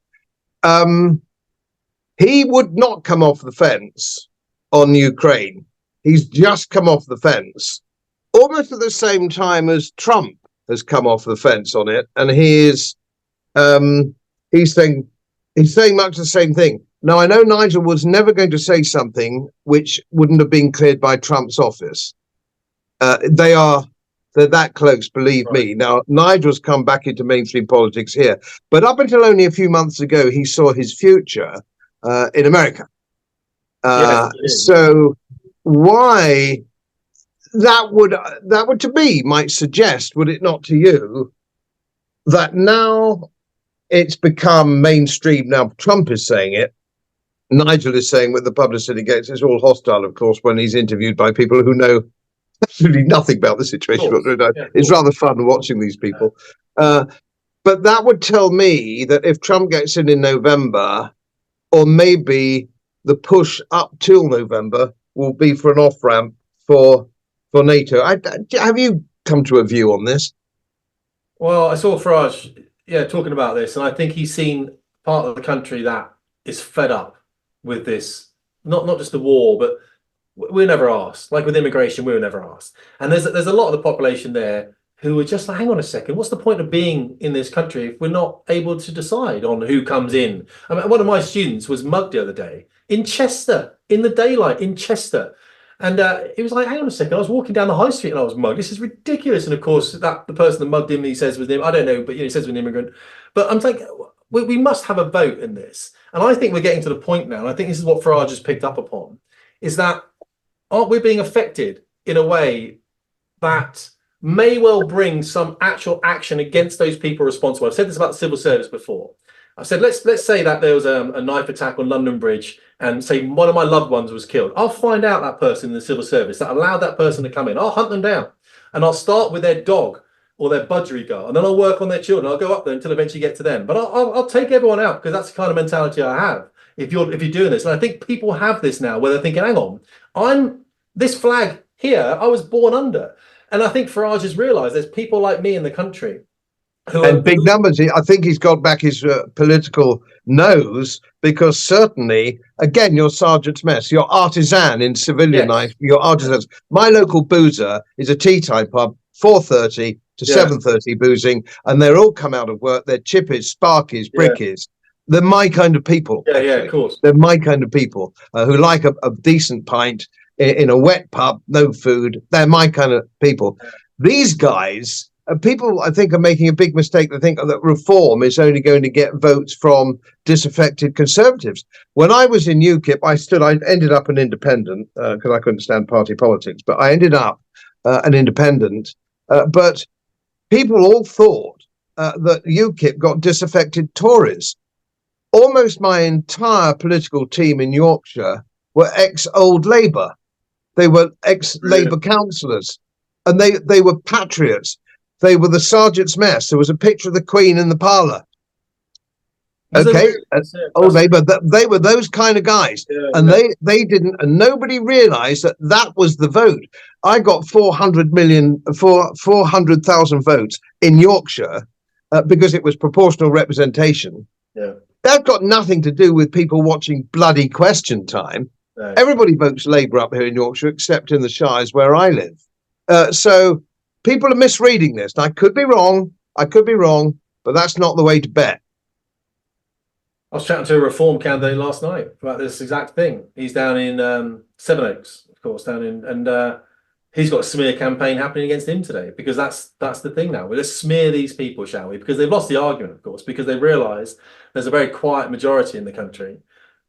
He would not come off the fence on Ukraine. He's just come off the fence almost at the same time as Trump has come off the fence on it, and he's saying much the same thing. Now, I know Nigel was never going to say something which wouldn't have been cleared by Trump's office. They're that close, believe me. Now, Nigel's come back into mainstream politics here, but up until only a few months ago, he saw his future in America. So why that would to me might suggest, would it not to you, that now it's become mainstream. Now Trump is saying it, Nigel is saying what the publicity gets. It's all hostile, of course, when he's interviewed by people who know absolutely nothing about the situation. It's rather fun watching these people. But that would tell me that if Trump gets in November, or maybe the push up till November will be for an off-ramp for NATO. Have you come to a view on this? Well, I saw Farage, talking about this, and I think he's seen part of the country that is fed up with this, not just the war, but we're never asked. Like with immigration, we were never asked. And there's a lot of the population there who are just like, hang on a second, what's the point of being in this country if we're not able to decide on who comes in? I mean, one of my students was mugged the other day in Chester, in the daylight, in Chester. And he was like, hang on a second, I was walking down the high street and I was mugged. This is ridiculous. And of course, that the person that mugged him, he says was him, I don't know, but he says was an immigrant. But I'm like, we must have a vote in this. And I think we're getting to the point now, and I think this is what Farage has picked up upon, is that aren't we being affected in a way that may well bring some actual action against those people responsible? I've said this about the civil service before. I said, let's say that there was a knife attack on London Bridge and say one of my loved ones was killed, I'll find out that person in the civil service that allowed that person to come in. I'll hunt them down, and I'll start with their dog or their budgerigar, and then I'll work on their children. I'll go up there until eventually get to them. But I'll take everyone out, because that's the kind of mentality I have. If you're doing this, and I think people have this now, where they're thinking, hang on, I'm this flag here, I was born under. And I think Farage has realised there's people like me in the country who and big numbers. I think he's got back his political nose, because certainly, again, your sergeant's mess, your artisan in civilian life, your artisans. My local boozer is a tea time pub, 4:30 to 7:30 boozing, and they're all come out of work. They're chippies, sparkies, brickies. They're my kind of people. Yeah, of course. They're my kind of people who like a decent pint in a wet pub, no food. They're my kind of people. These guys, people, I think, are making a big mistake. They think that reform is only going to get votes from disaffected Conservatives. When I was in UKIP, I ended up an independent, because I couldn't stand party politics, but I ended up an independent. But people all thought that UKIP got disaffected Tories. Almost my entire political team in Yorkshire were ex-Old Labour. They were ex-Labour councillors, and they were patriots. They were the sergeant's mess. There was a picture of the Queen in the parlour. Okay, Old Labour. They were those kind of guys, and they didn't, and nobody realised that was the vote. I got 400,000 votes in Yorkshire because it was proportional representation. Yeah. That got nothing to do with people watching bloody Question Time. No. Everybody votes Labour up here in Yorkshire, except in the Shires where I live. So people are misreading this. I could be wrong, but that's not the way to bet. I was chatting to a Reform candidate last night about this exact thing. He's down in Sevenoaks, of course, and he's got a smear campaign happening against him today, because that's the thing now. We'll just smear these people, shall we? Because they've lost the argument, of course, because they realise there's a very quiet majority in the country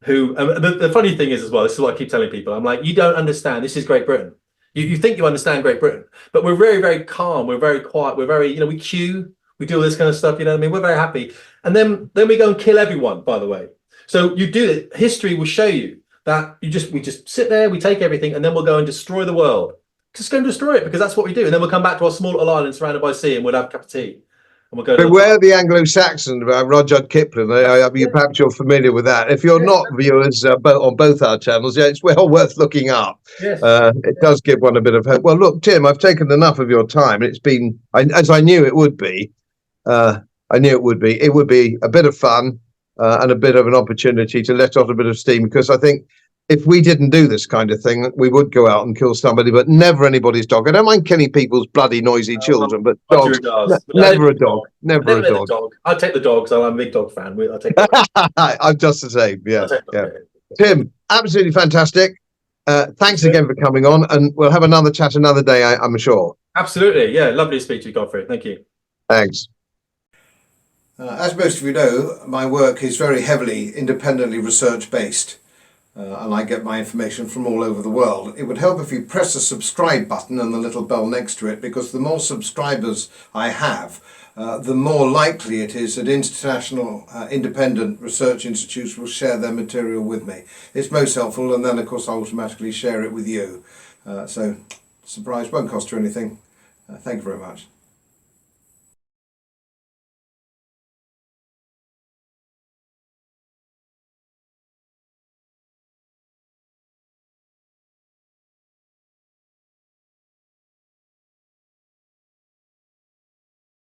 who, the funny thing is as well, this is what I keep telling people, I'm like, you don't understand, this is Great Britain. You think you understand Great Britain, but we're very, very calm, we're very quiet, we're very, we queue, we do all this kind of stuff, what I mean? We're very happy. And then we go and kill everyone, by the way. So you do it, history will show you that we just sit there, we take everything, and then we'll go and destroy the world. Just go and destroy it, because that's what we do. And then we'll come back to our small little island surrounded by sea, and we'll have a cup of tea. And we'll go. Beware the Anglo-Saxon about Rudyard Kipling. Perhaps you're familiar with that. If you're not, viewers on both our channels, it's well worth looking up. Yes. It does give one a bit of hope. Well, look, Tim, I've taken enough of your time. It's been, as I knew it would be. It would be a bit of fun and a bit of an opportunity to let off a bit of steam, because I think if we didn't do this kind of thing, we would go out and kill somebody, but never anybody's dog. I don't mind killing people's bloody noisy children, but dogs, never a dog. Never a dog. I'll take the dogs. I'm a big dog fan. I'll take I'm just the same. Yeah. Tim, absolutely fantastic. Thanks again for coming on, and we'll have another chat another day, I'm sure. Absolutely. Yeah. Lovely to speak to you, Godfrey. Thank you. Thanks. As most of you know, my work is very heavily independently research based, and I get my information from all over the world. It would help if you press the subscribe button and the little bell next to it, because the more subscribers I have, the more likely it is that international independent research institutes will share their material with me. It's most helpful, and then of course I automatically share it with you. So surprise, won't cost you anything. Thank you very much.